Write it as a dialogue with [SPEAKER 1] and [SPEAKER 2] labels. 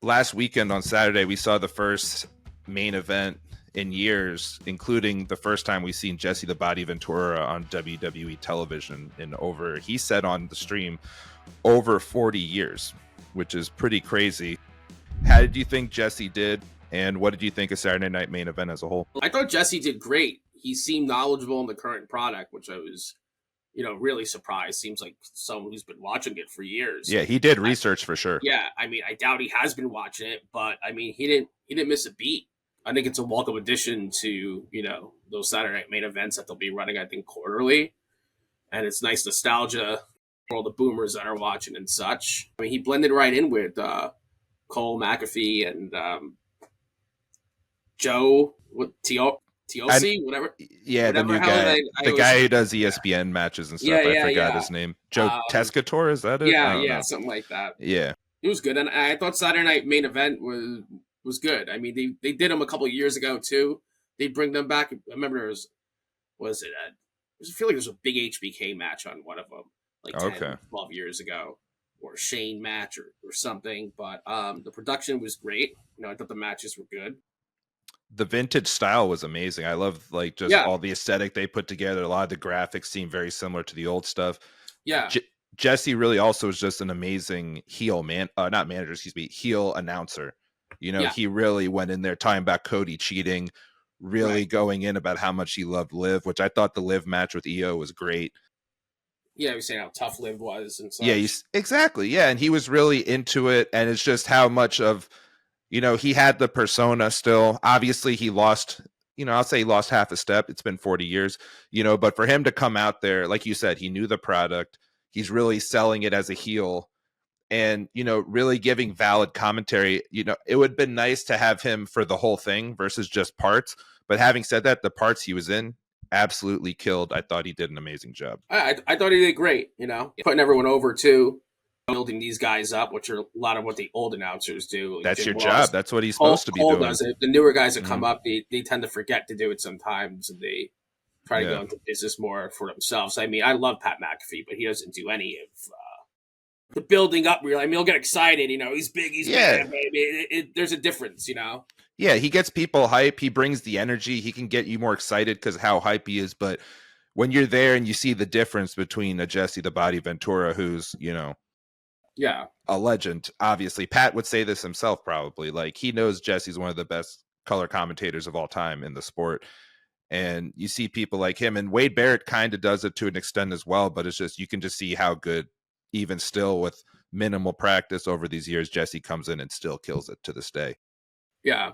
[SPEAKER 1] last weekend on Saturday, we saw the first main event in years, including the first time we've seen Jesse the Body Ventura on WWE television in over, he said on the stream, over 40 years, which is pretty crazy. How did you think Jesse did, and what did you think of Saturday Night Main Event as a whole?
[SPEAKER 2] I thought Jesse did great. He seemed knowledgeable in the current product, which I was, really surprised. Seems like someone who's been watching it for years.
[SPEAKER 1] Yeah, he did research for sure.
[SPEAKER 2] Yeah, I mean, I doubt he has been watching it, but I mean, he didn't miss a beat. I think it's a welcome addition to, those Saturday Night Main Events that they'll be running, I think, quarterly. And it's nice nostalgia for all the boomers that are watching and such. I mean, he blended right in with Cole McAfee and Joe, TLC, whatever.
[SPEAKER 1] Yeah,
[SPEAKER 2] whatever,
[SPEAKER 1] the new guy. The guy who does ESPN matches and stuff. I forgot his name. Joe Tescator, is that it?
[SPEAKER 2] Yeah, something like that.
[SPEAKER 1] Yeah.
[SPEAKER 2] It was good. And I thought Saturday Night Main Event was good. I mean, they did them a couple of years ago, too. They bring them back. I remember I feel like there's a big HBK match on one of them, like 10, 12 years ago, or a Shane match or something. But the production was great. I thought the matches were good.
[SPEAKER 1] The vintage style was amazing. I love all the aesthetic they put together. A lot of the graphics seem very similar to the old stuff.
[SPEAKER 2] Yeah.
[SPEAKER 1] Jesse really also is just an amazing heel heel announcer. He really went in there talking about Cody cheating, really going in about how much he loved Liv, which I thought the Liv match with EO was great.
[SPEAKER 2] Yeah, he was saying how tough Liv was and such.
[SPEAKER 1] Yeah, exactly. Yeah, and he was really into it, and it's just how much of, he had the persona still. Obviously, he lost, I'll say he lost half a step. It's been 40 years, but for him to come out there, like you said, he knew the product. He's really selling it as a heel and, really giving valid commentary. It would have been nice to have him for the whole thing versus just parts. But having said that, the parts he was in absolutely killed. I thought he did an amazing job.
[SPEAKER 2] I thought he did great, putting everyone over too, building these guys up, which are a lot of what the old announcers do.
[SPEAKER 1] That's Jim your job. That's what he's supposed to be doing.
[SPEAKER 2] Does it. The newer guys that come up, they tend to forget to do it sometimes, and they try to go into business more for themselves. I mean, I love Pat McAfee, but he doesn't do any of the building up. Really, I mean, he'll get excited. He's big. He's big. There's a difference,
[SPEAKER 1] Yeah, he gets people hype. He brings the energy. He can get you more excited because of how hype he is. But when you're there and you see the difference between a Jesse the Body Ventura, who's, a legend, obviously. Pat would say this himself probably. Like, he knows Jesse's one of the best color commentators of all time in the sport. And you see people like him. And Wade Barrett kind of does it to an extent as well. But it's just, you can just see how good, even still with minimal practice over these years, Jesse comes in and still kills it to this day.
[SPEAKER 2] Yeah.